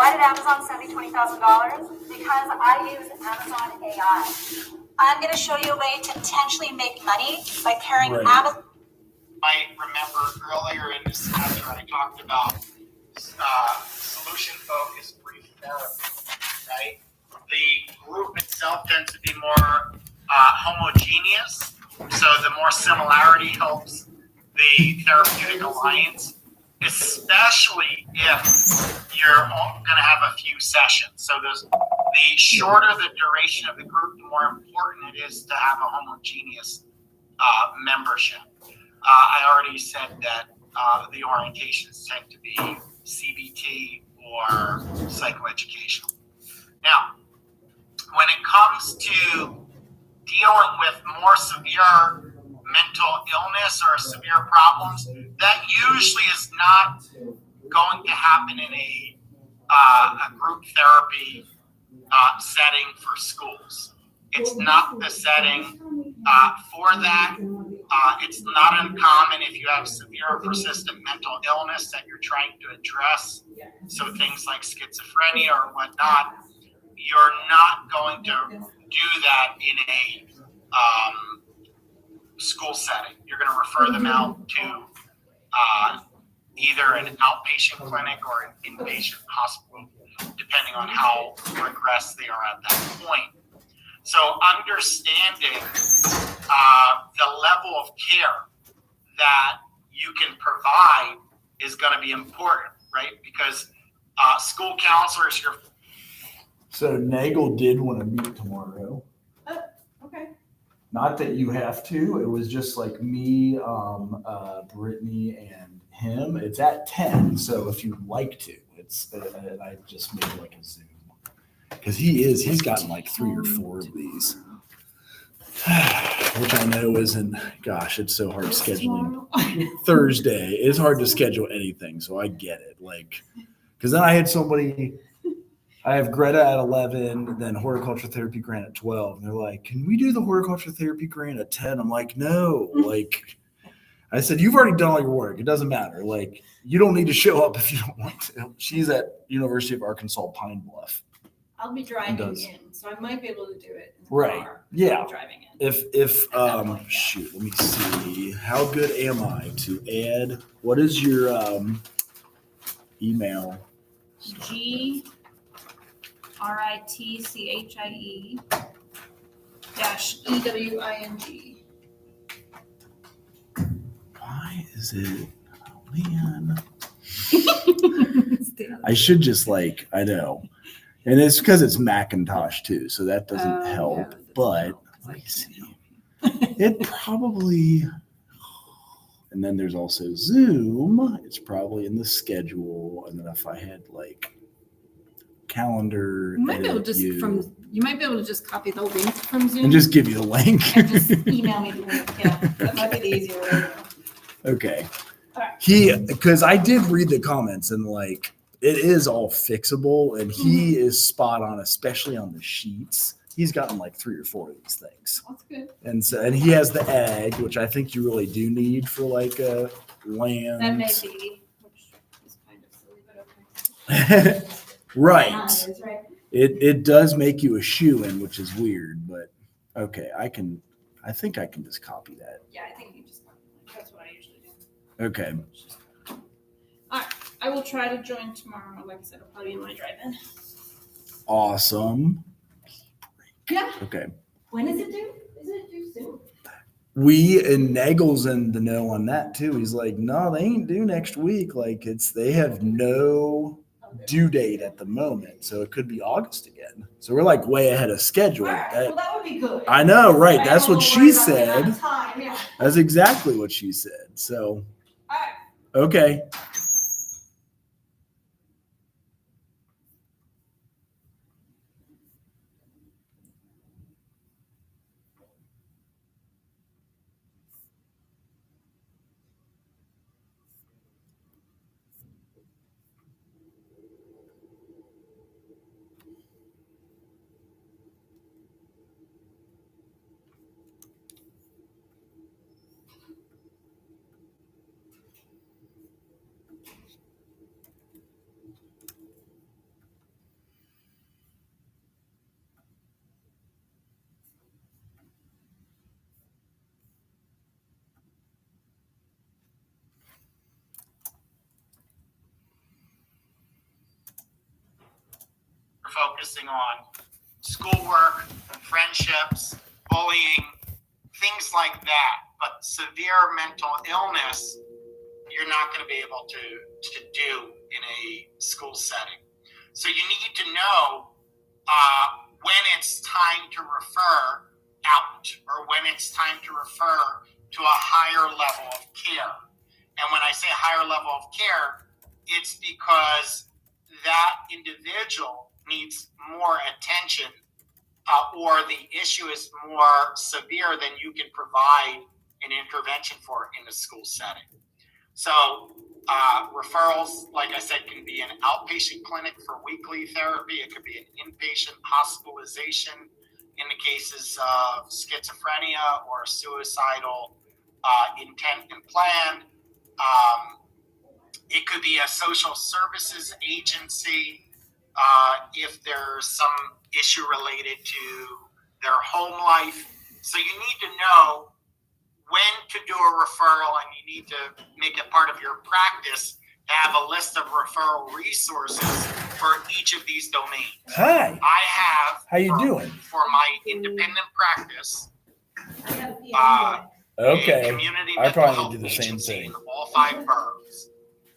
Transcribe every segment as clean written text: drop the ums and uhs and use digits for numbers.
Why did Amazon send me $20,000? Because I use Amazon AI. I'm going to show you a way to potentially make money by pairing Amazon. I remember earlier in this semester I talked about solution-focused brief therapy, right? The group itself tends to be more homogeneous, so the more similarity helps the therapeutic alliance, especially if you're going to have a few sessions. So the shorter the duration of the group, the more important it is to have a homogeneous membership. I already said that the orientations tend to be CBT or psychoeducational. Now, when it comes to dealing with more severe mental illness or severe problems, that usually is not going to happen in a group therapy setting for schools. It's not the setting for that. It's not uncommon if you have severe or persistent mental illness that you're trying to address. So things like schizophrenia or whatnot, you're not going to do that in a school setting. You're going to refer them out to either an outpatient clinic or an inpatient hospital, depending on how progressed they are at that point. So understanding the level of care that you can provide is going to be important, right? Because school counselors, So Nagel did want to meet tomorrow. Okay. Not that you have to. It was just like me, Brittany, and him. It's at 10. So if you'd like to, it's and I just made like a Zoom because he's gotten like 3 or 4 of these, which I know isn't. Gosh, it's so hard scheduling. Thursday it's hard to schedule anything, so I get it. Like, because then I had somebody. I have Greta at 11, then horticulture therapy grant at 12. And they're like, can we do the horticulture therapy grant at 10? I'm like, no. Like, I said, you've already done all your work. It doesn't matter. Like, you don't need to show up if you don't want to. She's at University of Arkansas Pine Bluff. I'll be driving in, so I might be able to do it in the Right. car. Yeah. I'm driving in. If shoot, let me see. How good am I to add? What is your email? GRITCHIE -EWING. Why is it? Oh man. I should just like, I know. And it's because it's Macintosh too, so that doesn't help. Yeah, that but doesn't help. let me see. It probably, and then there's also Zoom. It's probably in the schedule. And then if I had like calendar, You might be able to edit just copy the link from Zoom and just give you the link. and just email me the link. Yeah, that might be the easier way. Okay. All right. Because I did read the comments and like it is all fixable and he is spot on, especially on the sheets. He's gotten like 3 or 4 of these things. That's good. And he has the egg, which I think you really do need for like a land. That may be, which is kind of silly, but okay. Right. Right. It does make you a shoe-in, which is weird, but okay, I think I can just copy that. Yeah, I think you just copy the link. That's what I usually do. Okay. All right. I will try to join tomorrow. Like I said, I'll probably be in my drive-in. Awesome. Yeah. Okay. When is it due? Is it due soon? And Nagel's in the know on that too. He's like, no, they ain't due next week. Like they have no due date at the moment. So it could be August again. So we're like way ahead of schedule. All right. Well, that would be good. I know, right? I That's don't what have to she worry about the amount said. of time, yeah. That's exactly what she said. So, All right. okay. focusing on schoolwork, friendships, bullying, things like that. But severe mental illness, you're not going to be able to do in a school setting. So you need to know when it's time to refer out or when it's time to refer to a higher level of care. And when I say higher level of care, it's because that individual needs more attention or the issue is more severe than you can provide an intervention for in a school setting. So referrals, like I said, can be an outpatient clinic for weekly therapy. It could be an inpatient hospitalization in the cases of schizophrenia or suicidal intent and plan. It could be a social services agency if there's some issue related to their home life. So you need to know when to do a referral, and you need to make it part of your practice to have a list of referral resources for each of these domains. Hi. I have. How you doing? For my independent practice, Okay. a community I mental probably health do the same agency thing. in all 5 boroughs.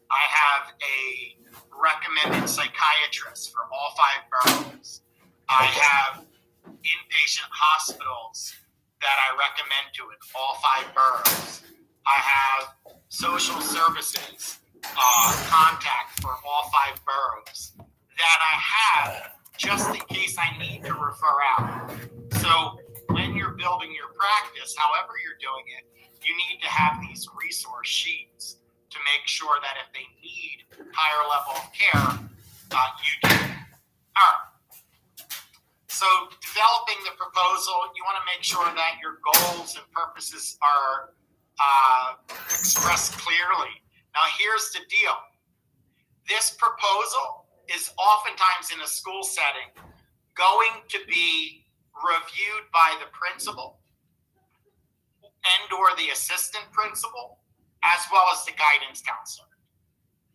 I have a recommended psychiatrist for all 5 boroughs. I have inpatient hospitals that I recommend to in all 5 boroughs. I have social services contact for all 5 boroughs that I have just in case I need to refer out. So when you're building your practice, however you're doing it, you need to have these resource sheets to make sure that if they need higher level of care, you do. All right. So developing the proposal, you want to make sure that your goals and purposes are expressed clearly. Now here's the deal. This proposal is oftentimes in a school setting going to be reviewed by the principal and or the assistant principal, as well as the guidance counselor.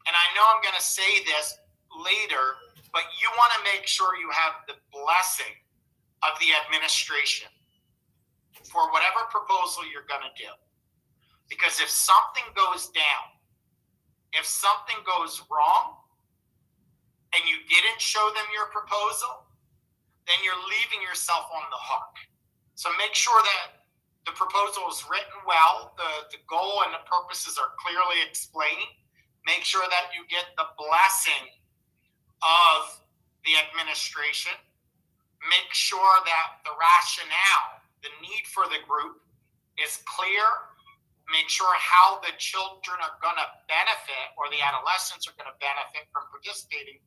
And I know I'm going to say this later, but you want to make sure you have the blessing of the administration for whatever proposal you're going to do. Because if something goes down, if something goes wrong, and you didn't show them your proposal, then you're leaving yourself on the hook. So make sure that the proposal is written well, the goal and the purposes are clearly explained. Make sure that you get the blessing of the administration. Make sure that the rationale, the need for the group is clear. Make sure how the children are going to benefit or the adolescents are going to benefit from participating.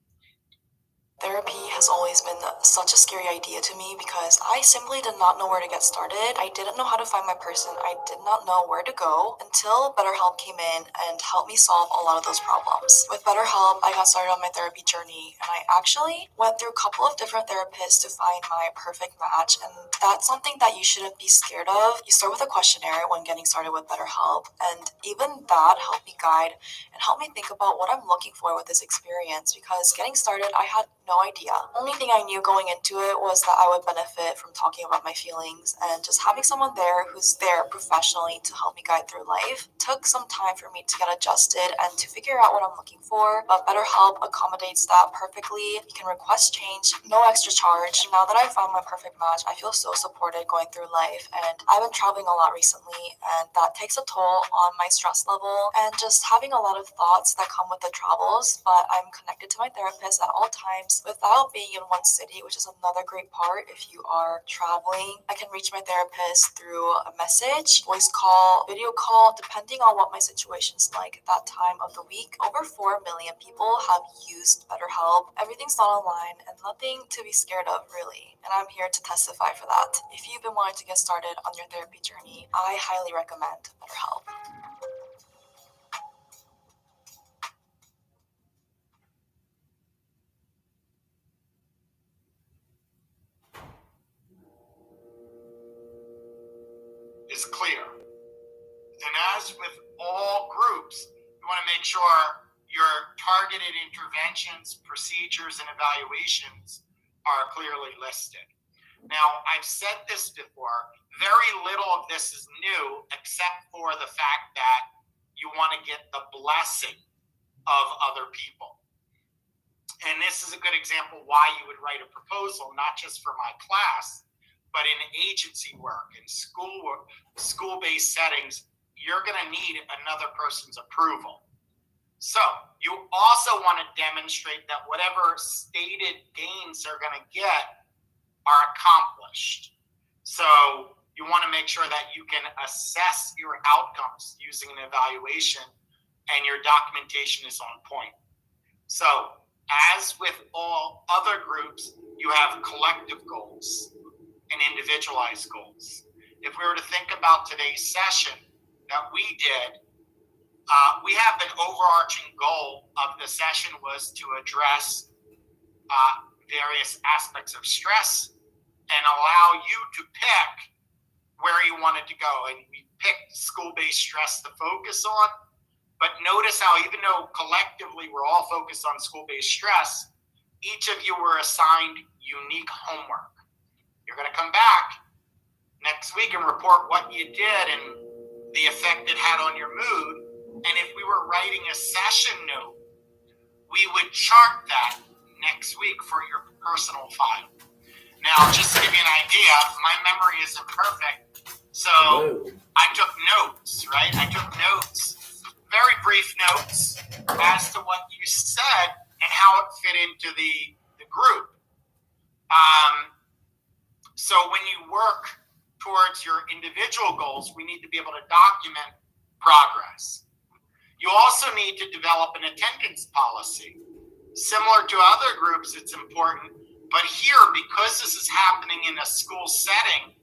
Therapy has always been such a scary idea to me because I simply did not know where to get started. I didn't know how to find my person. I did not know where to go until BetterHelp came in and helped me solve a lot of those problems. With BetterHelp, I got started on my therapy journey, and I actually went through a couple of different therapists to find my perfect match, and that's something that you shouldn't be scared of. You start with a questionnaire when getting started with BetterHelp, and even that helped me guide and helped me think about what I'm looking for with this experience, because getting started, I had no idea. Only thing I knew going into it was that I would benefit from talking about my feelings, and just having someone there who's there professionally to help me guide through life took some time for me to get adjusted and to figure out what I'm looking for. But BetterHelp accommodates that perfectly. You can request change, no extra charge. Now that I've found my perfect match, I feel so supported going through life, and I've been traveling a lot recently, and that takes a toll on my stress level and just having a lot of thoughts that come with the travels. But I'm connected to my therapist at all times without being in one city, which is another great part. If you are traveling, I can reach my therapist through a message, voice call, video call, depending on what my situation's like at that time of the week. Over 4 million people have used BetterHelp. Everything's not online and nothing to be scared of, really. And I'm here to testify for that. If you've been wanting to get started on your therapy journey, I highly recommend BetterHelp. Is clear. And as with all groups, you want to make sure your targeted interventions, procedures, and evaluations are clearly listed. Now, I've said this before, very little of this is new except for the fact that you want to get the blessing of other people. And this is a good example why you would write a proposal, not just for my class, but in agency work, in school-based settings, you're going to need another person's approval. So you also want to demonstrate that whatever stated gains they're going to get are accomplished. So you want to make sure that you can assess your outcomes using an evaluation and your documentation is on point. So as with all other groups, you have collective goals and individualized goals. If we were to think about today's session that we did, we have an overarching goal of the session was to address various aspects of stress and allow you to pick where you wanted to go. And we picked school-based stress to focus on. But notice how even though collectively we're all focused on school-based stress, each of you were assigned unique homework. You're going to come back next week and report what you did and the effect it had on your mood. And if we were writing a session note, we would chart that next week for your personal file. Now, just to give you an idea, my memory isn't perfect. So I took notes, right? I took notes, very brief notes as to what you said and how it fit into the group. So when you work towards your individual goals, we need to be able to document progress. You also need to develop an attendance policy. Similar to other groups, it's important, but here, because this is happening in a school setting,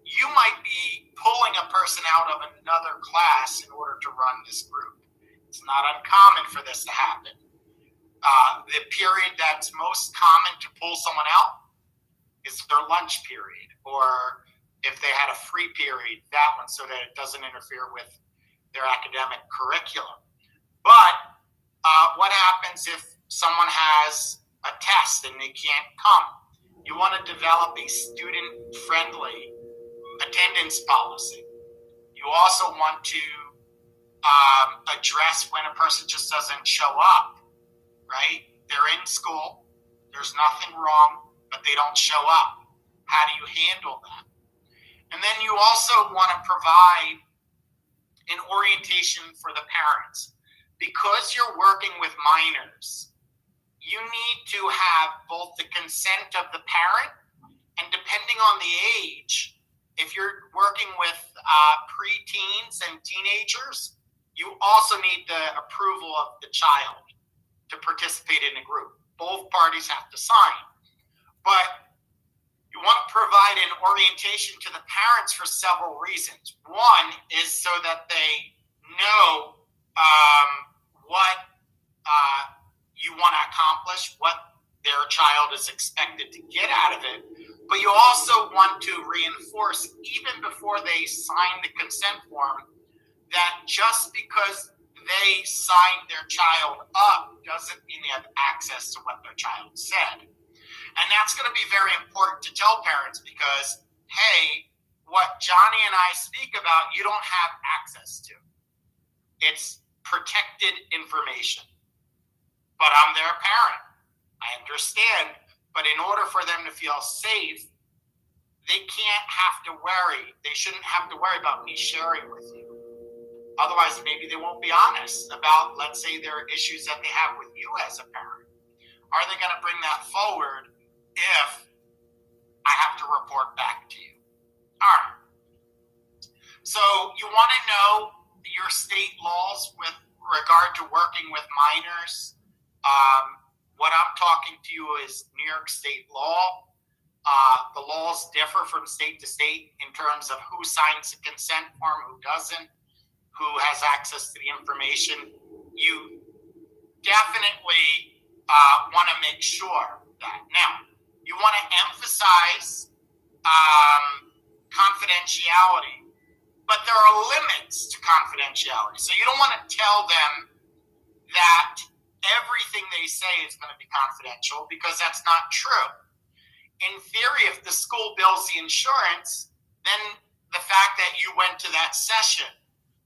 you might be pulling a person out of another class in order to run this group. It's not uncommon for this to happen. The period that's most common to pull someone out is their lunch period, or if they had a free period, that one, so that it doesn't interfere with their academic curriculum. But what happens if someone has a test and they can't come? You want to develop a student-friendly attendance policy. You also want to address when a person just doesn't show up, right? They're in school, there's nothing wrong, but they don't show up. How do you handle that? And then you also want to provide an orientation for the parents. Because you're working with minors, you need to have both the consent of the parent and, depending on the age, if you're working with preteens and teenagers, you also need the approval of the child to participate in a group. Both parties have to sign. But you want to provide an orientation to the parents for several reasons. One is so that they know what you want to accomplish, what their child is expected to get out of it. But you also want to reinforce, even before they sign the consent form, that just because they signed their child up doesn't mean they have access to what their child said. And that's going to be very important to tell parents because, hey, what Johnny and I speak about, you don't have access to. It's protected information. But I'm their parent. I understand. But in order for them to feel safe, they can't have to worry. They shouldn't have to worry about me sharing with you. Otherwise, maybe they won't be honest about, let's say, their issues that they have with you as a parent. Are they going to bring that forward if I have to report back to you? All right. So you want to know your state laws with regard to working with minors. What I'm talking to you is New York State law. The laws differ from state to state in terms of who signs the consent form, who doesn't, who has access to the information. You definitely want to make sure that. Now, you want to emphasize confidentiality, but there are limits to confidentiality. So you don't want to tell them that everything they say is going to be confidential, because that's not true. in theory, if the school bills the insurance, then the fact that you went to that session,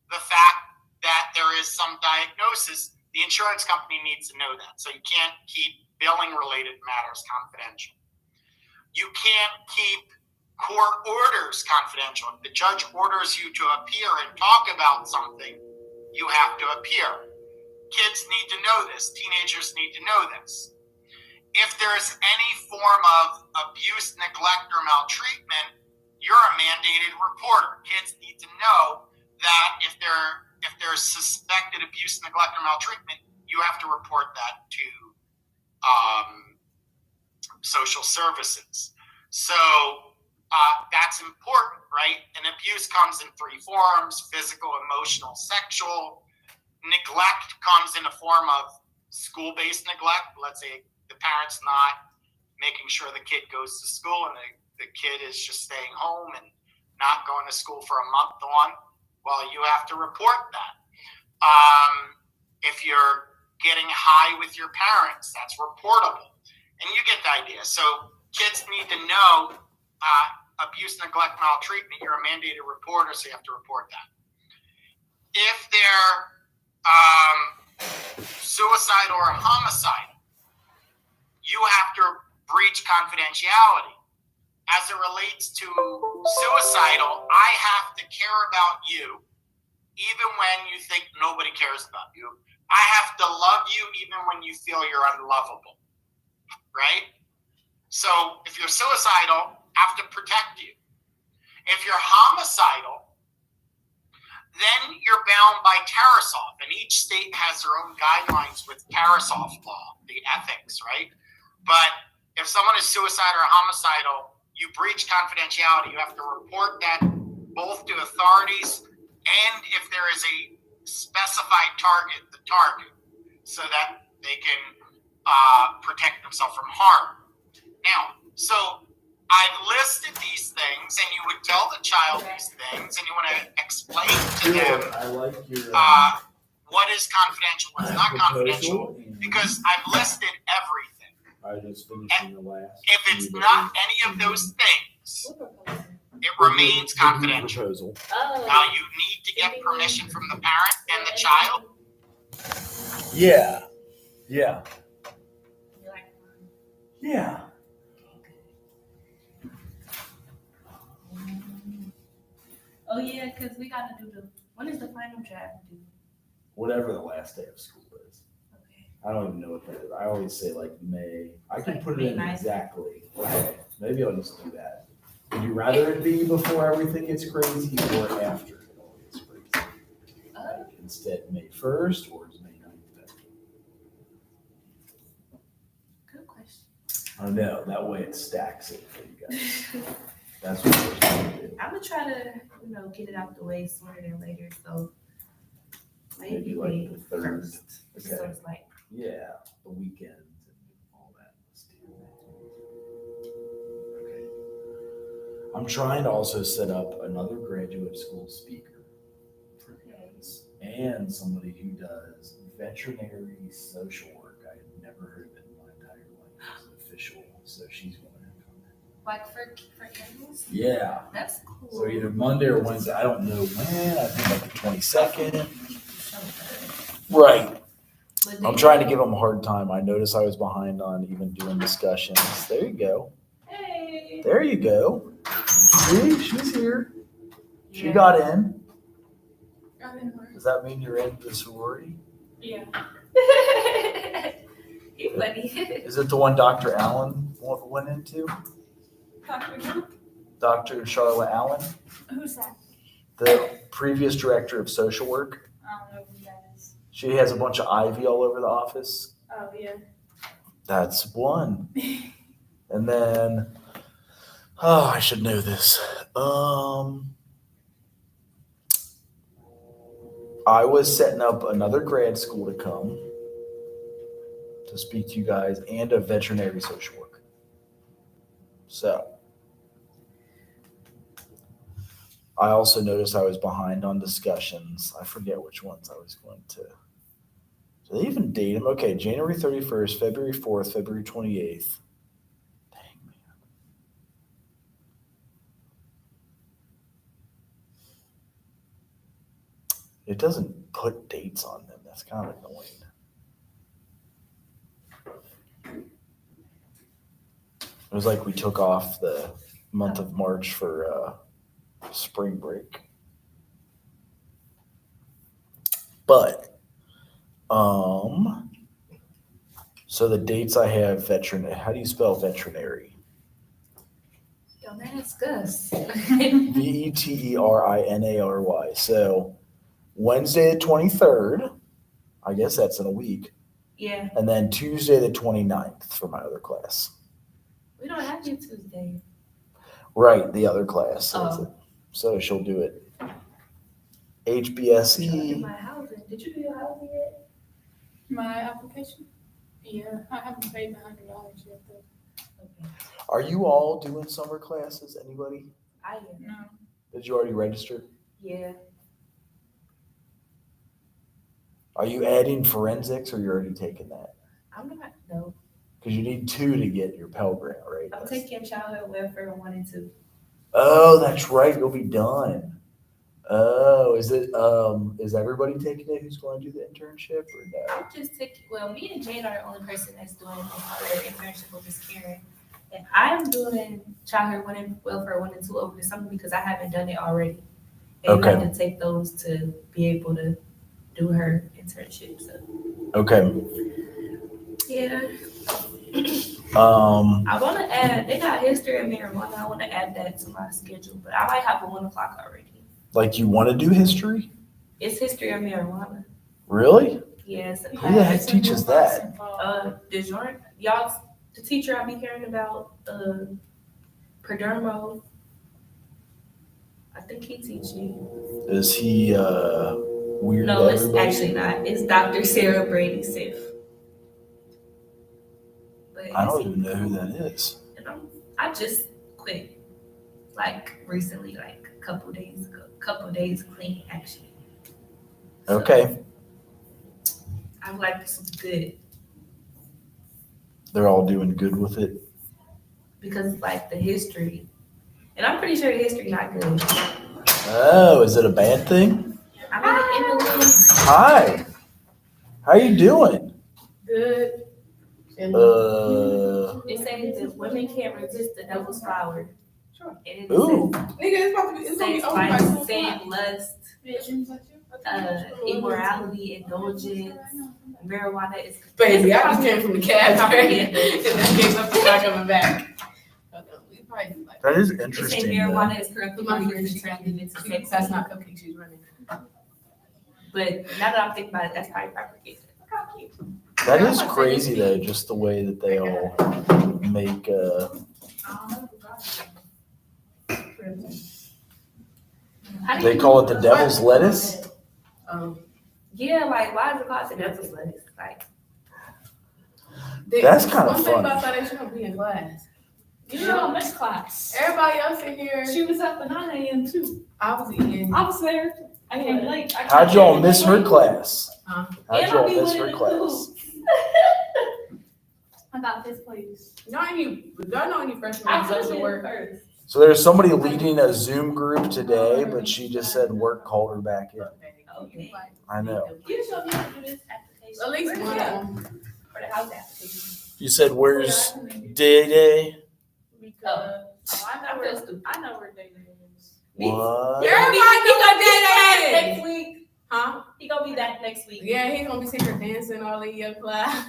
the fact that there is some diagnosis, the insurance company needs to know that. So you can't keep billing related matters confidential. You can't keep court orders confidential. If the judge orders you to appear and talk about something, you have to appear. Kids need to know this. Teenagers need to know this. If there's any form of abuse, neglect, or maltreatment, you're a mandated reporter. Kids need to know that if there's suspected abuse, neglect, or maltreatment, you have to report that to social services. So that's important, right? And abuse comes in three forms: physical, emotional, sexual. Neglect comes in a form of school-based neglect. Let's say the parent's not making sure the kid goes to school and the kid is just staying home and not going to school for a month on. Well, you have to report that. If you're getting high with your parents, that's reportable. And you get the idea. So kids need to know abuse, neglect, maltreatment. You're a mandated reporter, so you have to report that. If they're suicide or homicide, you have to breach confidentiality. As it relates to suicidal, I have to care about you even when you think nobody cares about you. I have to love you even when you feel you're unlovable, right? So if you're suicidal, I have to protect you. If you're homicidal, then you're bound by Tarasoff, and each state has their own guidelines with Tarasoff law, the ethics, right? But if someone is suicidal or homicidal, you breach confidentiality. You have to report that both to authorities and if there is a specified target, the target, so that they can protect themselves from harm. Now, so I've listed these things, and you would tell the child these things, and you want to explain to them I like your what is confidential, what's not confidential, proposal. because I've listed everything. I just finishing the last. If it's not any of those things, it remains confidential. Proposal. Now, you need to get permission from the parent and the child. Yeah. Yeah. Yeah. Oh yeah, because we gotta do when is the final draft due? Whatever the last day of school is. Okay. I don't even know what that is. I always say like May. I can Like put it May in 9th. exactly. Okay. Maybe I'll just do that. Would you rather it be before everything gets crazy or after it all gets crazy? Like instead May 1st or is May 9th better? Good question. I know. That way it stacks it for you guys. That's what we're trying to do. I'm gonna try to, get it out the way sooner than later, so maybe Maybe like May the 3rd. 1st. Okay. So it's like, Yeah, the weekends and all that. Let's do that. Okay. I'm trying to also set up another graduate school speaker for you guys and somebody who does veterinary social work. I had never heard of it in my entire life. It's official, so she's going to come like for animals? in. Yeah. That's cool. So either Monday or Wednesday. I don't know when. I think like the 22nd. Right. But I'm they- trying to give them a hard time. I noticed I was behind on even doing discussions. There you go. Hey. There you go. See, she's here. She Yeah. got in. I'm in work. Does that mean you're in the sorority? Yeah. You funny. Is it the one Dr. Allen went into? Dr. Who? Dr. Charlotte Allen, Who's that? the previous director of social work. I don't know who that is. She has a bunch of ivy all over the office. Oh, yeah. That's one. And then, I should know this. I was setting up another grad school to come to speak to you guys and a veterinary social worker. So, I also noticed I was behind on discussions. I forget which ones I was going to. So they even date them. Okay, January 31st, February 4th, February 28th. Dang, man. It doesn't put dates on them. That's kind of annoying. It was like we took off the month of March for spring break. But, so the dates I have how do you spell veterinary? Don't ask us. Veterinary. So Wednesday the 23rd, I guess that's in a week. Yeah, And then Tuesday the 29th for my other class. we don't have you Tuesday. Right, the other class. Oh. So she'll do it. I did HBSE. my housing. Did you do your housing yet? My application? Yeah, I haven't paid the $100 yet though. Okay. Are you all doing summer classes? Anybody? I am. No. Did you already register? Yeah. Are you adding forensics or you're already taking that? I'm not. No. Because you need 2 to get your Pell Grant, right? I'm taking childhood welfare 1 and 2. Oh, that's right. You'll be done. Oh, is everybody taking it who's going to do the internship or no? I'm just taking. Well, me and Jane are the only person that's doing their internship with Miss Karen, and I'm doing childhood welfare 1 and 2 over the summer because I haven't done it already. And Okay. you have to take those to be able to do her internship. So Okay. yeah. Um, I want to add, they got history of marijuana. I want to add that to my schedule, but I might have a 1 o'clock already. like you want to do history? It's history of marijuana. Really? Yes. Who the heck teaches that? Y'all, the teacher I be hearing about, Perdermo. I think he teaching. Is he weird? No, it's everybody? actually not. It's Dr. Sarah Brady Sif. But I don't even know who that is. I just quit, like recently, like a couple days clean actually. So, Okay. I'm like some good They're all doing good with it. because like the history, and I'm pretty sure the history not good. Oh, is it a bad thing? I'm in the Hi. How you doing? good. It says that women can't resist the devil's power. Sure. And it Ooh. Nigga, it's about to be, it's gonna be says over by 2 sex, o'clock. sin, lust, immorality, indulgence, marijuana is. Baby, I just came from the cab, right? Propaganda. And that came up and not coming back. We probably do like. That is It says interesting. marijuana is corrupting My the friend, youth she and turning them into sex. That's not cupcake, she's running. But now that I'm thinking about it, that's probably propaganda. Look how cute. That is crazy though, just the way that they all make How do they you- call it the devil's lettuce? Yeah, like why is it called the devil's lettuce? Like That's kinda One thing funny. about that, she don't be in class. You don't miss class. Everybody else in here, She was up at 9 a.m. too. I was eating. I was there. I came late. How'd y'all miss her class? Huh? How'd And y'all I'll be miss her winning the class? I got 5th place. Y'all know any freshmen I that goes to finished work? first. So there's somebody leading a Zoom group today, but she just said work called her back in. Okay. I know. You show me how to do this application. At least Where's one that? of them. For the house application. You said where's Day Day? Because I know where David is. What? everybody He know gonna what be back that next is. week. Huh? He gonna be back next week. Yeah, he's gonna be sitting here dancing all in your class.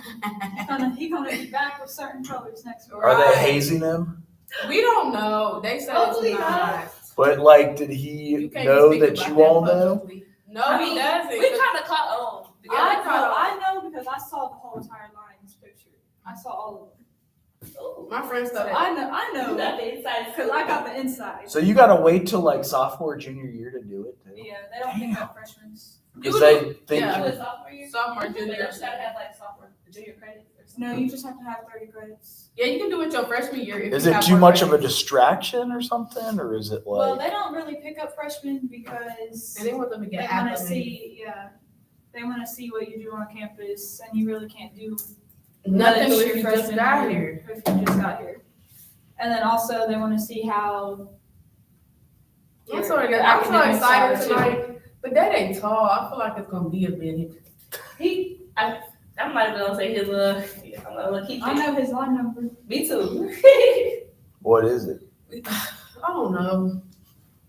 He gonna be back with certain colors next week. Are they Right. hazing him? We don't know. They said Hopefully it's not. But like, did he You can't know speak that about you all know? publicly. No, I he mean, doesn't. We kind of caught on. I know because I saw the whole entire line's picture. I saw all of them. Ooh. My friend So started. I You know got the inside because I got the inside. So you gotta wait till like sophomore, junior year to do it too? Yeah, they don't pick up freshmen. Because they think Yeah. You was sophomore year? Sophomore, But junior. don't you gotta have like sophomore, junior credits or something? No, you just have to have 30 credits. Yeah, you can do it your freshman year. If is you it have too more much of a credits. distraction or something, or is it Well, like? they don't really pick up freshmen because And they want them to they get want to acclimated. see, they want to see what you do on campus, and you really can't do Nothing much if your you just freshman got year here. If you just got here, and then also they want to see how. I'm your so academics excited are, too. tonight. But that ain't tall. I feel like it's gonna be a minute. I'm not even gonna say his I'm gonna keep I know his line number. Me too. What is it? I don't know.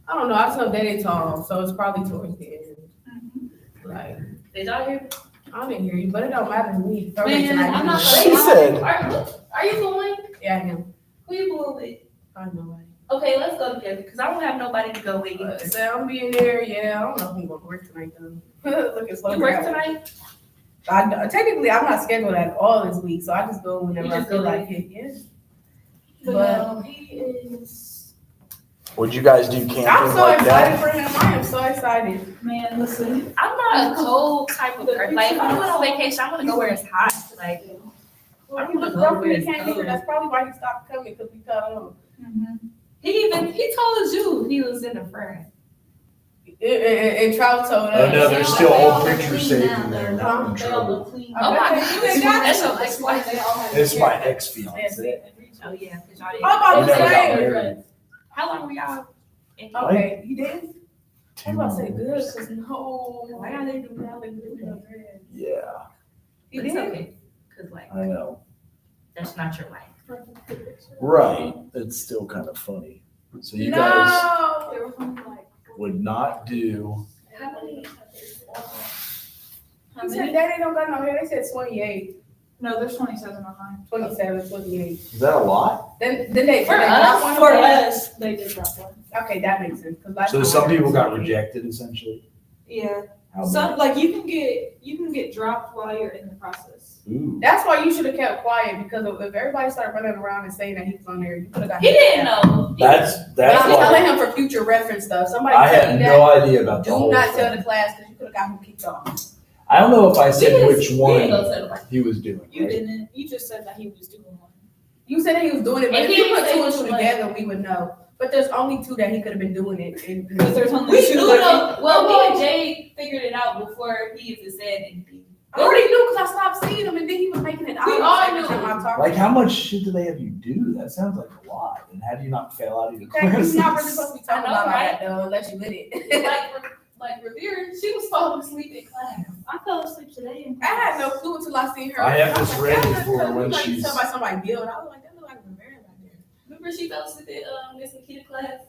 I just know that ain't tall, so it's probably towards the end. Like, Did y'all hear? I didn't hear you, but it don't matter to me. Man, I'm not She said, Are you going? Yeah, I am. Who you going with? I know. Okay, let's go together because I don't have nobody to go with either. So I'm being there. Yeah, I don't know if I'm going to work tonight though. Look at slow. You work tonight? Technically, I'm not scheduled at all this week, so I just go whenever You I just feel go like it. Yeah. But he is. would you guys do camping I'm so like excited that? for him. I am so excited. Man, listen. I'm not a cold type of person. Like, if I'm going on vacation, I want to go where it's hot. Like, Well, he looked rough when he came here. That's probably why he stopped coming because we cut on. he told you he was in the front. And Trout told us. Oh no, there's still They all old look pictures clean saved now, in there. though. Not in They all look trouble. clean. Oh my Okay. God. That's a That's why they all have. It's my Yeah, ex-fiance. see. Oh, yeah. 'Cause y'all I'm didn't- about They to never got say. married. How long were y'all in? Okay, you did? I'm about to say 2 good, years. because no. Why y'all didn't do that? Yeah, You It's did? okay. Because, like, I know. that's not your life. Right. It's still kind of funny. So you guys No. They were from like. would not do. How many? He said daddy don't got no hair. They said 28, No, there's 27 on mine. 27, 28. Is that a lot? Then they For they us, got one For of them? us, they did drop one. Okay, that makes sense. 'Cause last So time some I heard people got 28. rejected essentially. Yeah. How Some like you can get dropped while you're in the process. many? Ooh. That's why you should have kept quiet, because if everybody started running around and saying that he was on there, you could have got. He didn't know. That's But I'm telling why him for future reference stuff. Somebody I tell had you no that. idea about the Do whole not tell thing. the class, because you could have got him kicked off. I don't know if I said We which didn't one go to the- he was doing. You right? didn't. You just said that he was doing one. You said that he was doing it, but And if he you put didn't say two and which two one. together, we would know. But there's only two that he could have been doing it. Because there's only We two. do that- know. Well, me and Jay figured it out before he even said anything. I already knew because I stopped seeing him, and then he was making it We obvious all every knew. time I talked Like to how him. much shit do they have you do? That sounds like a lot. And how do you not fail out of your Okay, classes? he's not really supposed to be talking I know, about right? that though, unless you lit it. Like Revere, she was falling asleep in class. I fell asleep today in I had no clue until I seen her. I have was this like, ready that for look when like she's- somebody built. I was like, that look like Rivera back there. Remember she fell asleep in Miss Nikita class?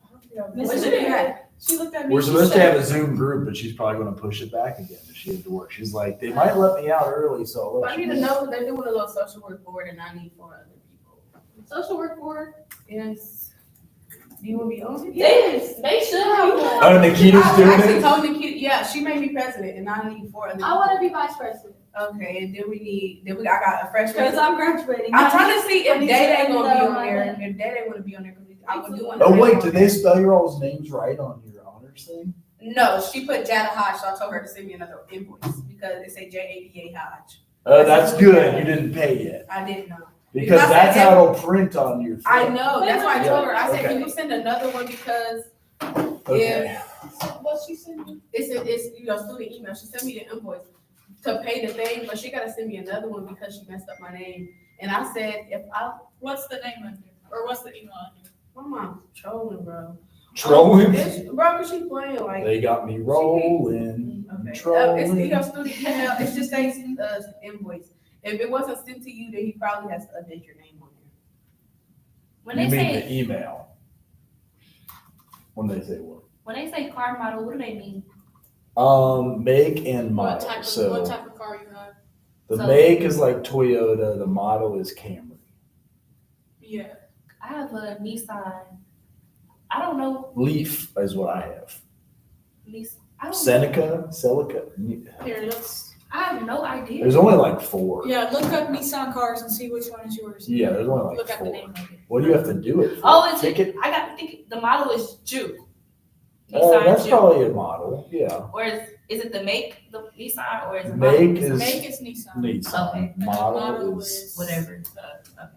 What she did? She looked at me. We're she supposed to said- have a Zoom group, but she's probably going to push it back again if she had to work. She's like, they might let me out early, so I'll let I you need to know. know they're doing a little social work board, and I need 4 other people. Social work board? Yes. Do you want to be on it? Yes, they should have one. Oh, Nikita's I doing actually it? told Nikita, yeah, she made me president, and I need 4 other people. I want to be vice president Okay, and I got a freshman. because I'm graduating. I'm trying to see I if need Day to Day gonna be know on my there. name. If Day Day wanna be on there, because I would do one. Oh, wait, did they spell your all's names right on your honors thing? No, she put Jada Hodge, so I told her to send me another invoice because it said JADA Hodge. Oh, that's good. You didn't pay yet. I didn't know. Because Because I that's said- how it'll print on your I thing. know. That's why I told her. I said, Okay. can you send another one because Okay. What she sent me? it's student email. She sent me the invoice to pay the thing, but she gotta send me another one because she messed up my name. And I said, What's the name under? Or what's the email under? my mom's trolling, bro. Trolling. Bro, cause she playing like. They got me rolling. Okay. It's Trolling. student email. It's just a invoice. If it wasn't sent to you, then he probably has to update your name on there. When You they mean say the email? When they say what? car model, what do they mean? Make and What model. type of So car you have? the So- make is like Toyota, the model is Camry. Yeah. I have a Nissan. I don't know. Leaf is what I have. Nissan. I don't know. Seneca, Celica. Here, let's. I have no idea. There's only like 4. Yeah, look up Nissan cars and see which one is yours. Yeah, there's only like Look at the 4. name of it. What do you have to do it for? Oh, it's Ticket? I got to think the model is Juke. Nissan That's Juke. probably a model. Yeah. Or is it the make, the Nissan, or is it Make model? is Make is Nissan. Nissan. Okay. And the Model is is whatever. Okay.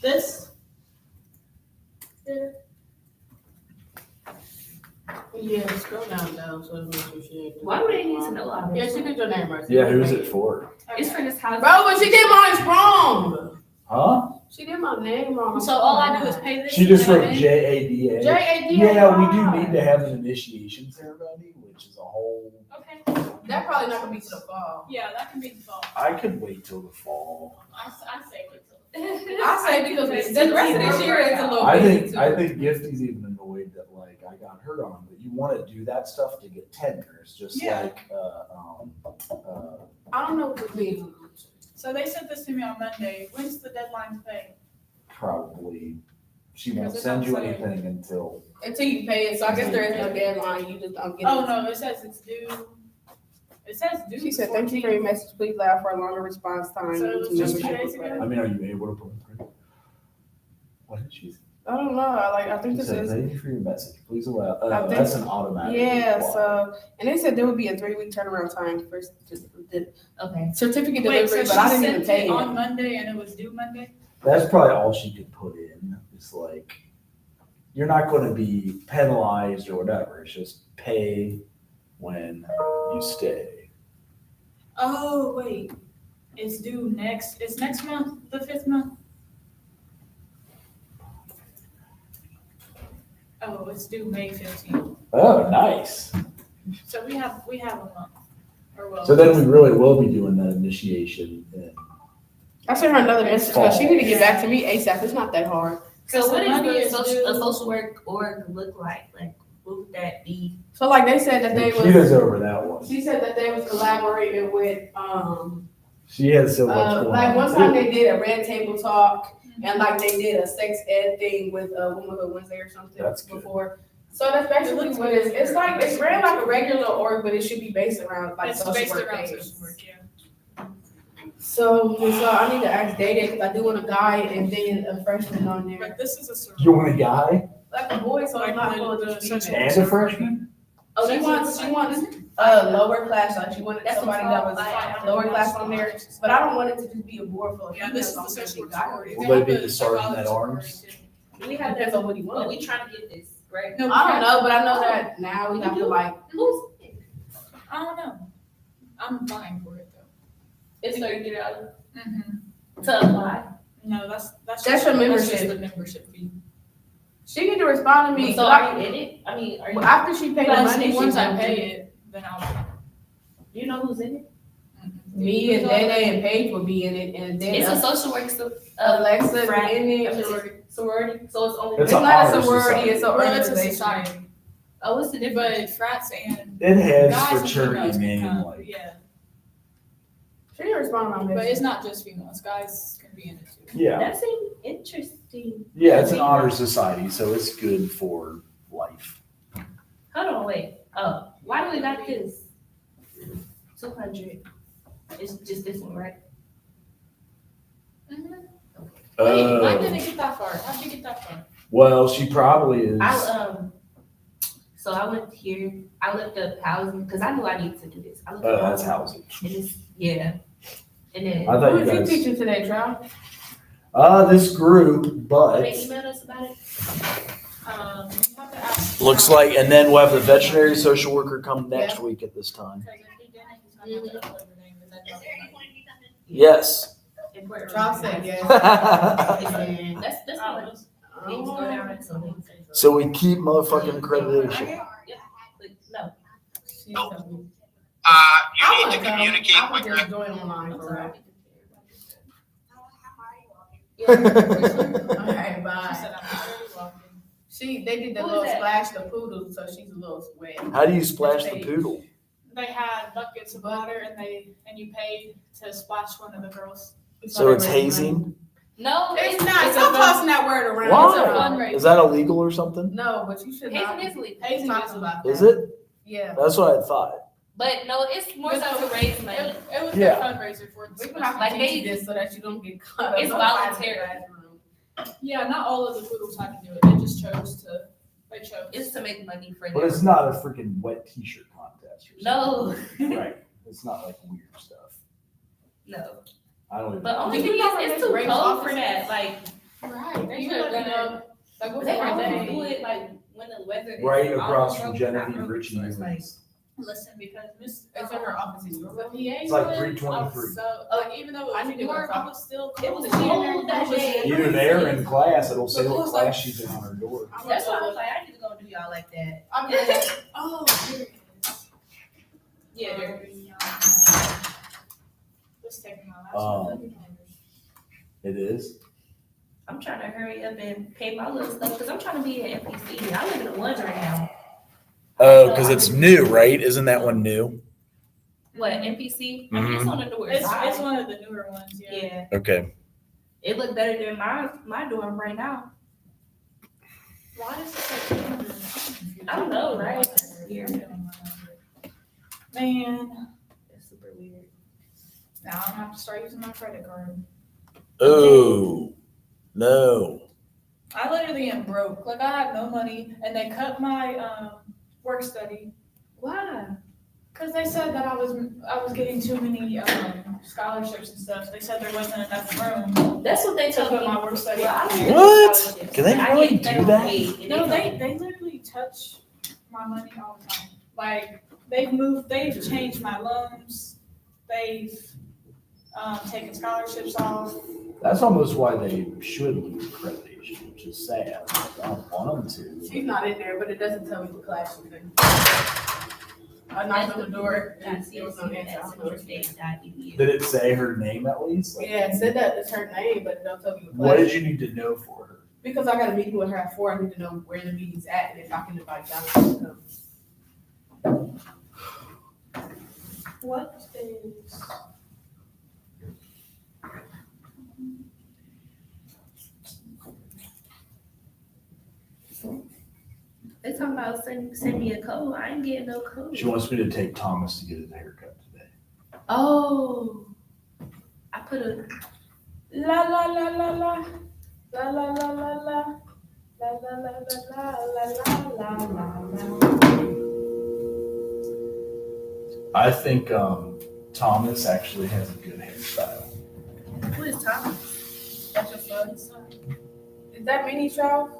This. Yeah, scroll down so it's what you should. Why do they need to know all Yeah, this? she did your name right. Yeah, who's it for? It's for this house. Bro, but she did mine wrong. Huh? She did my name wrong. So all I do is pay this. She just and wrote then- JADA. JADA. Yeah, we do need to have an initiation ceremony, which is a whole. Okay. That probably not gonna be to the fall. Yeah, that can be the fall. I could wait till the fall. I say it. I say because the rest of this year is a little I busy think too. I think Gifty's even annoyed that like I got her on, but you want to do that stuff to get tenures, just Yeah. like I don't know what this means. So they sent this to me on Monday. When's the deadline to pay? probably she won't Because it send you don't say- anything until Until you pay it, so I guess there is no deadline, you just don't get it. Oh, no, it says it's due. It says due. She said, thank you for your message, please allow for a longer response time. So it was due to just membership 2 days ago? I mean, are you able to put it through? What did she say? I don't know, I think She this said, is, thank you for your message. Please allow, I think- that's an automatic. yeah, reply. so, and they said there would be a 3-week turnaround time for the Okay. certificate Wait, delivery, so but I she didn't even sent pay it on it. Monday and it was due Monday? That's probably all she could put in. It's like, you're not going to be penalized or whatever. It's just pay when you stay. Oh, wait. It's due it's next month, the 5th month? Oh, it's due May 15th. Oh, nice. So we have a month. Or well. So then we really will be doing that initiation. I sent her another message, but she need to get back to me ASAP, it's not that hard. So So what money is is a due- social work org look like? Like, what would that be? So like they said that they She was was, over that one. she said that they was collaborating with, She has so much going like on. one time they did a red table talk and like they did a sex ed thing with Womanhood Wednesday or something That's good. before. So that's basically what it is. It's like, it's ran like a regular org, but it should be based around like It's social based work around days. social work, yeah. So I need to ask Data, cause I do want a guy and then a freshman on there. But this is a survey. You want a guy Like a boy, so it's not Like full of the just social females. and a freshman? Oh, She that's wants what- lower class, like she wanted That's somebody what that was I- lower class on there, but I don't want it to just be a board full of Yeah, this is females, the I social want work it to story. be Will They they be have the a sergeant at sorority arms? too. We have Depends that. on what he Well, wants. we trying to get this, right? No, I don't know, but I know that now we have to like, Who's it? I don't know. I'm vying for it though. It's $30 Mm-hmm. to apply. No, that's That's just- your That's membership. just the membership fee. she need to respond to me. So are you in it? I mean, are you? Well, after she paid the But money, once she I won't pay do it, then I'll. Do you know who's in it? Me and Dana and Paige will be in it, and then It's a social work Alexa frat- in I it. mean, sorority. So it's only. It's It's a not a honor sorority, society. it's a Well, it's a organization. society, Oh, what's the difference? but frats and It has guys and fraternity females can name, come, like, yeah. She didn't respond on But this. it's not just females, guys can be in it too. yeah. That seems interesting. Yeah, it's an honor society, so it's good for life. Hold on, wait. Oh, why do we got this? 200. It's just this one, right? Wait, I Oh, didn't get that far. How'd you get that far? well, she probably is. So I went here. I looked up housing because I knew I needed to do this. I looked Oh, up that's housing. housing. And it's, yeah. And then I thought Who you is you guys. teaching today, Trout? This group, but they emailed us about it. You have to ask. looks like, and then we'll have the veterinary social worker come next week at this time. Because if he didn't, he's not gonna upload your name, but that doesn't matter. Yes. In Puerto Trout Rico. said yes. And that's Oh, what we need to go down and so. So we keep motherfucking accreditation. No. She told me. You I need wanna to come. communicate I with would your, just join online for real. Okay, She bye. said, I'm very welcome. They did the Who is little that? splash the poodle, so she's a little wet. How do you splash the poodle? They had buckets of water and you paid to splash one of the girls. So it's hazing? No, It's not, It's stop a- tossing that word around. Why? It's a fundraiser. Is that illegal or something? No, but you should not. hazing is legal. Hazing Talk is about that. Is it? Yeah. That's what I thought. But no, it's more so to raise money. It was Yeah. their fundraiser for We the can have to Like teach you they- this so that you don't get caught up. It's outside the voluntary. classroom. Yeah, not all of the poodles had to do it. They just they chose. It's to make money for But them. it's not a freaking wet t-shirt contest or No, something. Right. It's not like weird stuff. no. I don't even. But only Did you thing know is, that it's too race cold for officers- that. Like, Right. They You could have let done me it. know. Like, what's they the always day? do it like when the weather is Right across all from broken Genevieve out, Richie so it's like, Newman's. Listen, because Miss. It's in her office in York. The PA. It's like was- 3:23. So, like, even though I it need to was go warm, talk. I was still. It was cold. cold that day. Either there or in class, it'll say what class she's in on her door. That's why I was like, I need to go do y'all like that. I'm like, oh, here it is. Yeah, there. Just taking my Um, last one. It is. I'm trying to hurry up and pay my little stuff because I'm trying to be at FPC. I live in the ones right now. Oh, because it's new, right? Isn't that one new? What, NPC? I mean, it's on the door It's side. one of the newer ones, yeah. Yeah, Okay. it looked better than my dorm right now. Why does it say 200? I don't know, right? That's weird. Man, It's super weird. now I'm gonna have to start using my credit card. Oh, no. I literally am broke. Like, I have no money, and they cut my work study Why? because they said that I was getting too many scholarships and stuff. They said there wasn't enough room. That's what they To told put me. my work study Well, I on. don't get What? scholarships. Can they I really get do federal that? aid, and No, they they literally touch my money all the time. Like, they've changed my loans. They've taken scholarships off. That's almost why they should lose accreditation, which is sad. I don't want them to. She's not in there, but it doesn't tell me what class she's in. I knocked on the door and there was no answer. I don't know what she did. Did it say her name at least? Like, Yeah, it said that it's her name, but it don't tell me what what class. did you need to know for her? Because I got a meeting with her at 4, I need to know where the meeting's at and if I can invite Jonathan to come. What is? They talking about send me a code. I ain't getting no code. She wants me to take Thomas to get his haircut today. Oh, I put a. La la la la la. La la la la la. La la la la la la la la la. I think Thomas actually has a good hairstyle. Who is Thomas? That's your son's son. Is that mini trout?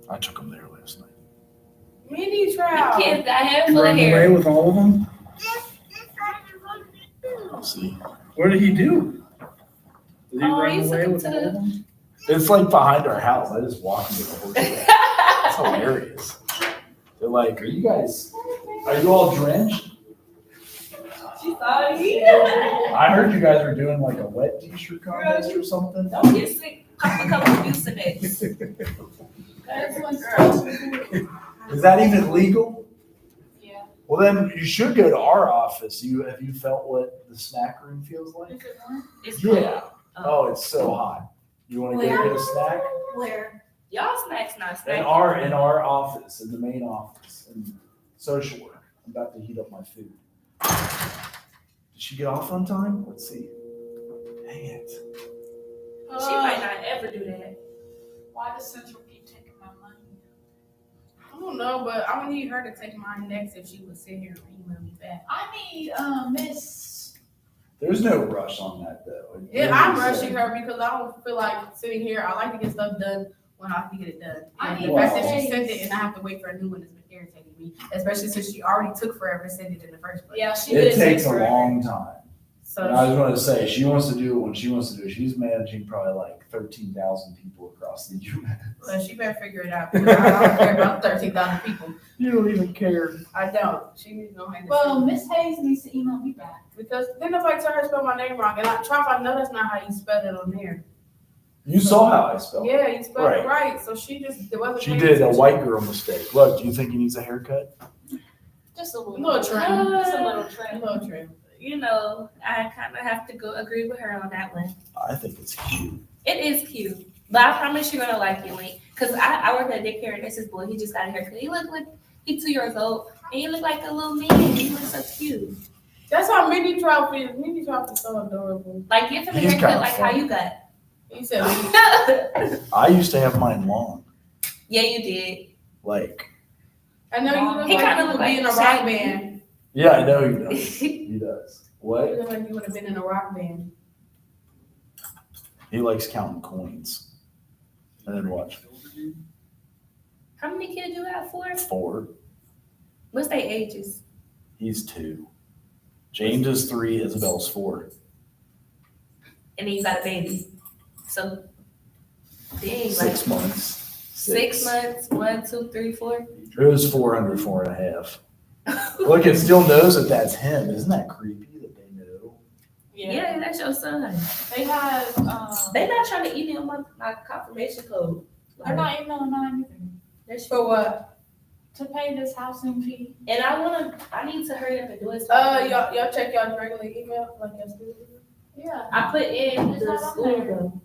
I took him there last night. Mini trout. Kids got hair full of hair. with all of them? I'll see. What did he do? Did Oh, you took him to the- them? It's like behind our house. I just walk into the horse. It's hilarious. They're like, are you all drenched? She saw you. I heard you guys were doing like a wet t-shirt contest or something. Don't get sick. Pop a couple of Mucinex. That's one girl. Is that even legal? Yeah. Well, then you should go to our office. Have you felt what the snack room feels like? Is it one? It's Yeah. cold. Oh, it's so hot. You want to go get a snack? Where? Y'all snacks not In snacks. our office, in the main office, in social work. I'm about to heat up my food. Did she get off on time? Let's see. Dang it. She might not ever do that. Why does Central keep taking my money? I don't know, but I'm gonna need her to take mine next if she would sit here and email me back. I need Miss. There's no rush on that though. Yeah, I'm rushing her because I don't feel like sitting here. I like to get stuff done when I can get it done. I And need the fact that Miss she sent it Hayes. and I have to wait for a new one has been irritating me, especially since she already took forever to send it in the first place. Yeah, she It did. takes a forever. long time. So And I was going to say, she wants to do it when she wants to do it. She's managing probably like 13,000 people across the U.S. well, she better figure it out. Because I don't care about 13,000 people. You don't even care. I don't. She needs to know how to Well, send it. Miss Hayes needs to email me back. Because then if I tell her to spell my name wrong, and I try if I know that's not how you spell it on there. You saw how I spelled it. Yeah, you spelled Right. it right. So she just it wasn't. She paying did a attention. white girl mistake. Look, do you think he needs a haircut? Just a little. Little trim. Just a little A trim. little trim. You know, I kind of have to go agree with her on that one. I think it's cute. It is cute, but I promise you're gonna like it, Link. Cause I work at daycare and this is boy. He just got a haircut. He look like he's 2 years old, and he look like a little man. He looks so cute. That's how Minnie Trout is. Minnie Trout is so adorable. Like give him a He's haircut kinda like how funny. you got. He said, I used to have mine long. Yeah, you did. Like, I know you look He like kinda you would look be in a like rock Shaggy. band. yeah, I know he does. He does. You What? look like you would have been in a rock band. He likes counting coins. And then watch. How many kids you got? 4? 4. What's their ages? He's 2. James is 3. Isabel's 4. And then you got a baby. So, dang, 6 like months. 6 months, 1, 2, 3, 4. It was 4 under 4.5. Look, it still knows that that's him. Isn't that creepy that they know? Yeah, that's your son. They have, They not trying to email my confirmation code. they're not emailing mine either. That's For what? To pay this housing fee. And I need to hurry up and do it. Y'all check y'all's regular email, like your school email? Yeah. I put in It's the not on school there. though.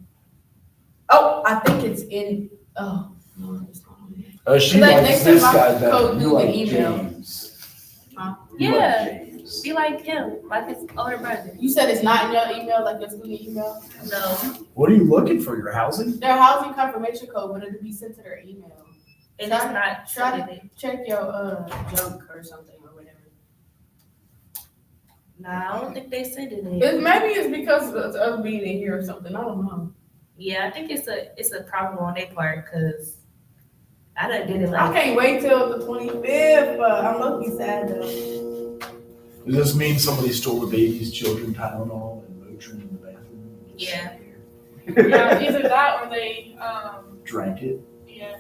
Oh, I think it's in, oh, no, it's not on there. She Like, likes they sent this my guy better. code You through the like email. James. Huh? You like Yeah. James. Be like him, like his older brother. You said it's not in your email, like your school email? No. What are you looking for? Your housing? Their housing confirmation code, but it'll be sent to their email. And it's not Try sending to it. check your, junk or something or whatever. Nah, I don't think they send it. Maybe it's because of us being in here or something, I don't know. Yeah, I think it's a problem on their part because I done did it I like can't wait till the 25th, but I'm lucky sad though. Does this mean somebody stole the baby's children Tylenol and Motrin in the bathroom? Yeah. Yeah, either that or they, Drank it. yeah.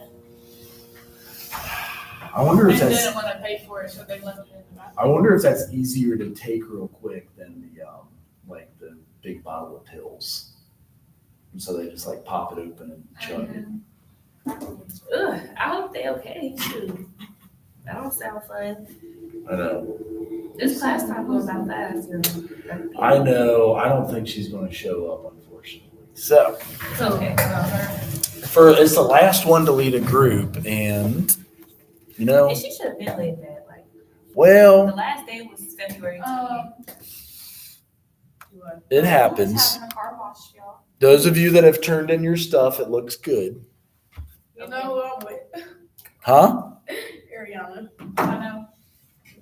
I wonder And if that's. didn't want to pay for it, so they left it in the bathroom. I wonder if that's easier to take real quick than the like the big bottle of pills. And so they just like pop it open and chug it. ugh, I hope they okay too. That don't sound fun. I know. This class time goes by fast, you know. I know. I don't think she's going to show up, unfortunately. So It's okay. it's the last one to lead a group, and you know, And she should have been laid that. Like the well, last day was February 20th. it Who's happens. having a car wash, y'all? Those of you that have turned in your stuff, it looks good, You know who I'm with? huh? Ariana. I know.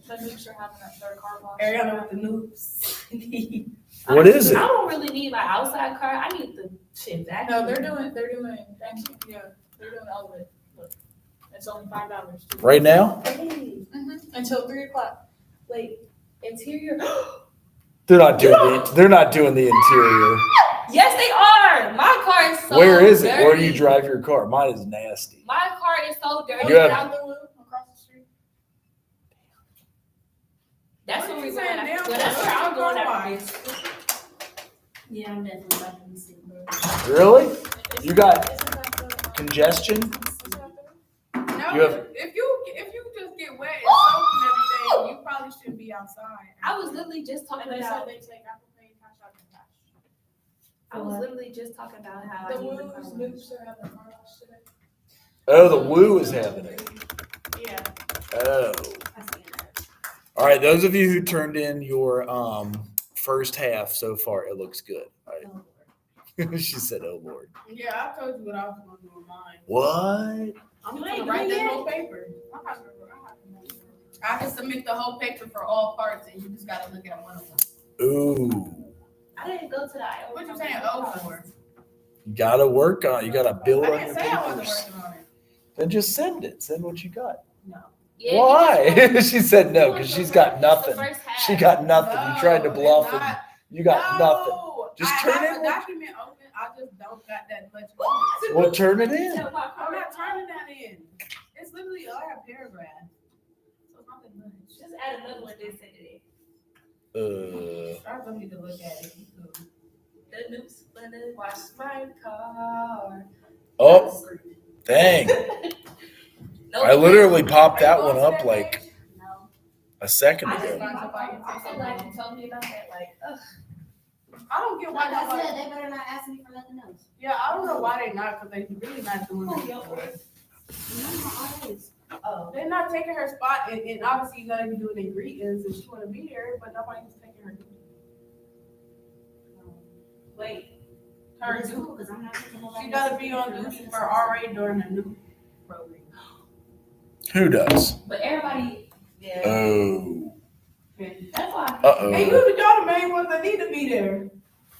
The Nukes are having their car wash. Ariana with the noobs. What is it? I don't really need my outside car. I need the shit back. No, they're doing, yeah, they're doing all of it. Look, it's only $5. Right now, Until 3:00. Wait, interior. they're not doing the interior. Yes, they are. My car is so Where is it? Where do you dirty. drive your car? Mine is nasty. My car is so dirty. You have- Down the loop across the street. That's What where you we're saying going. now? Well, that's where I'm going Car after wash. this. Yeah, I'm definitely about to be sick, bro. Really? Isn't You got that the, congestion? isn't that the- No, You have- if you just get wet and soaked and everything, you probably shouldn't be outside. I was literally just talking And they said about. they take Apple Pay, Cash App, and Cash. I was literally just talking about how The I need Woos, the car wash. Nukes are having a car wash today. Oh, the woo is happening. Yeah. Oh. I seen that. All right, those of you who turned in your first half so far, it looks good. All Oh, right. Lord. She said, "Oh Lord." Yeah, I told you what I was gonna do with mine. What? I'm You gonna ain't write doing that it? whole paper. I can submit the whole paper for all parts and you just gotta look at one of them. Ooh. I didn't go to the Iowa. What you saying O for? You gotta work on it. You gotta build I on didn't your say I wasn't papers. working on it. Then just send it. Send what you got. No. Yeah, you Why? just- She said no, you because want she's the got first- nothing. the first half. She got nothing. You tried to No, bluff it's and not. you got nothing. No, Just I turn have it a in. document open. I just don't got that much. Well, turn it in. Tell my I'm car- not turning that in. It's literally all a paragraph. So it's nothing much. Just add another one, then send it Uh, I don't need to look at it. You could. in. The noobs gonna wash my car. oh, dang. No, I literally popped that Are you one going to up that like page? No. a second I just ago. got my car. I'm so glad you told me about that. Like, ugh. I don't get why Like I nobody. said, they better not ask me for nothing else. Yeah, I don't know why they not, because they really not doing Oh, it. yo. No, always. Oh, They're not taking her spot, and obviously you gotta be doing the greetings, and she wanna be there, but nobody's taking her. wait. Her It's duty. cool, 'cause I'm not taking nobody She gotta else be for on nothing duty else. for RA during the new program. Who does? But everybody, yeah. Oh. That's why. Uh Hey, oh. y'all the main ones that need to be there.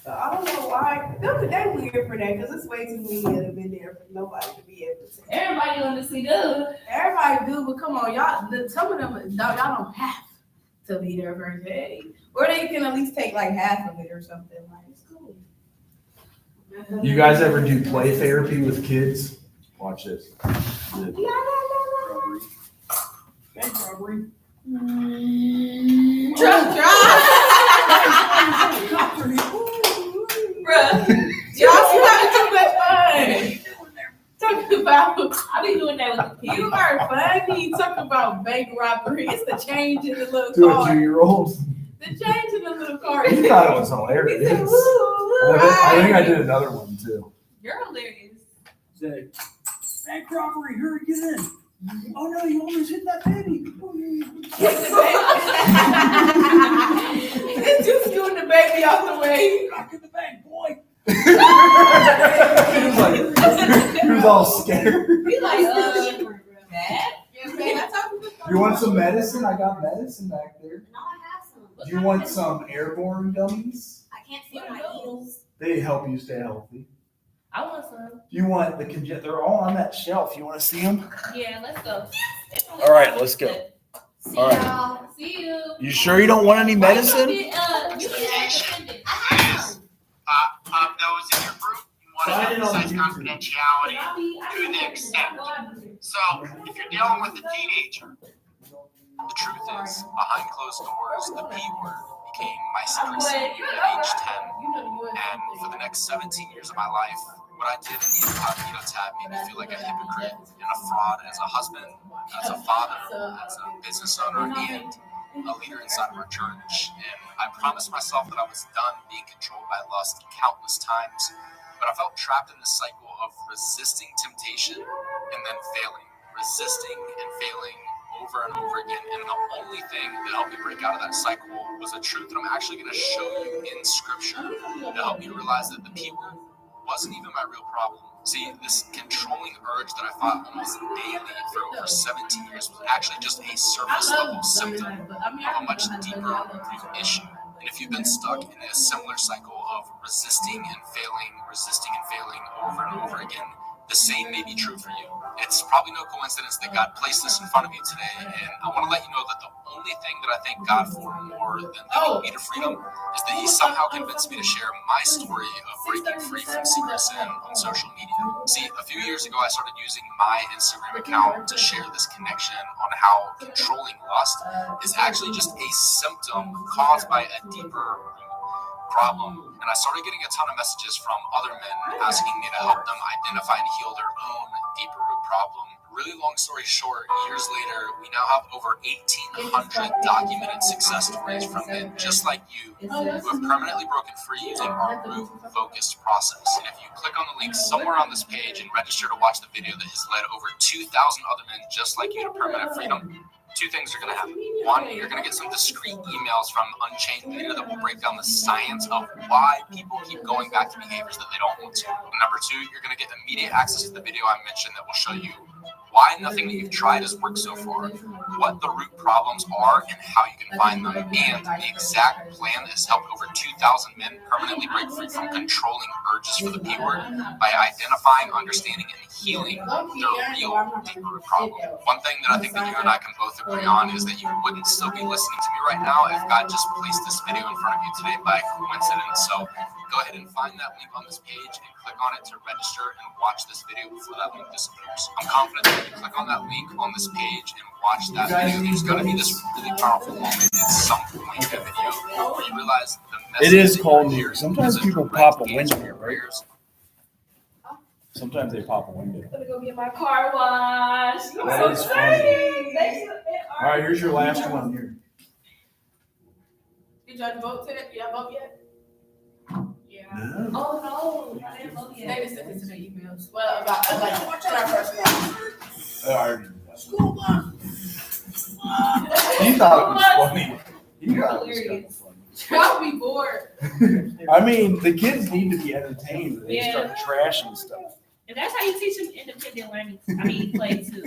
So I don't know why. They weird for that because it's way too many that have been there for nobody to be able to. Everybody want to see them. Everybody do, but come on, y'all. Some of them, y'all don't have to be there for a day, or they can at least take like half of it or something. Like it's cool. You guys ever do play therapy with kids? Watch this. Bank robbery. Bruh, Y'all see having too much fun. Talking about I be doing that with the kids. you are funny. Talking about bank robbery. It's the change in the little To a card. 2-year-old. The change in the little card. You thought it was He hilarious. said, "Woo, I think I right." did another one too. You're hilarious. Say, bank robbery, here again. Oh no, you almost hit that baby. It's just doing the baby out the way. Back in the bank, boy. He was all scared. Be like, Matt? You want some medicine? I got medicine back there. No, I have some. Do you want some airborne gummies? I can't feel my needles. They help you stay healthy. I want some. Do you want the they're all on that shelf. You want to see them? Yeah, let's go. All right, let's go. See All right. y'all. See you. You sure you don't want any medicine? You can Is, I have some. those in your group, you want Sign to in on emphasize YouTube. confidentiality to the extent. So if you're dealing with a teenager, the truth is, behind closed doors, the P word became my secrecy at age 10. And for the next 17 years of my life, what I did in the incognito tab made me feel like a hypocrite and a fraud as a husband, as a father, as a business owner, and a leader inside of our church. And I promised myself that I was done being controlled by lust countless times, but I felt trapped in this cycle of resisting temptation and then failing, resisting and failing over and over again. And the only thing that helped me break out of that cycle was a truth that I'm actually going to show you in scripture to help you realize that the P word wasn't even my real problem. See, this controlling urge that I fought almost daily for over 17 years was actually just a surface level symptom of a much deeper root issue. And if you've been stuck in a similar cycle of resisting and failing over and over again, the same may be true for you. It's probably no coincidence that God placed this in front of you today, and I want to let you know that the only thing that I thank God for more than leading me to freedom is that He somehow convinced me to share my story of breaking free from secret sin on social media. See, a few years ago, I started using my Instagram account to share this connection on how controlling lust is actually just a symptom caused by a deeper problem. And I started getting a ton of messages from other men asking me to help them identify and heal their own deeper root problem. Really long story short, years later, we now have over 1,800 documented success stories from men just like you who have permanently broken free using our root-focused process. And if you click on the link somewhere on this page and register to watch the video that has led over 2,000 other men just like you to permanent freedom, two things are going to happen. One, you're going to get some discreet emails from Unchained Leader that will break down the science of why people keep going back to behaviors that they don't want to. And number two, you're going to get immediate access to the video I mentioned that will show you why nothing that you've tried has worked so far, what the root problems are and how you can find them, and the exact plan that has helped over 2,000 men permanently break free from controlling urges for the P word by identifying, understanding, and healing their real deeper root problem. One thing that I think that you and I can both agree on is that you wouldn't still be listening to me right now if God just placed this video in front of you today by coincidence. So go ahead and find that link on this page and click on it to register and watch this video before that link disappears. I'm confident that if you click on that link on this page and watch that video, there's going to be this really powerful moment at some point in the video where you realize the message. It is cold here. Sometimes people pop a window, right? prayers. Sometimes they pop a window. I'm gonna go get my car washed. I'm That so is excited. All right, here's your last one here. Did y'all vote today? Y'all vote yet? Yeah. No. Oh no, I didn't vote They yet. just sent it to the emails. Well, about like our first one. I already did that. He thought it was funny. He thought it was kind of funny. Y'all be bored. I mean, the kids need to be entertained. They start trashing stuff. And that's how you teach them independent learning. I mean, play too.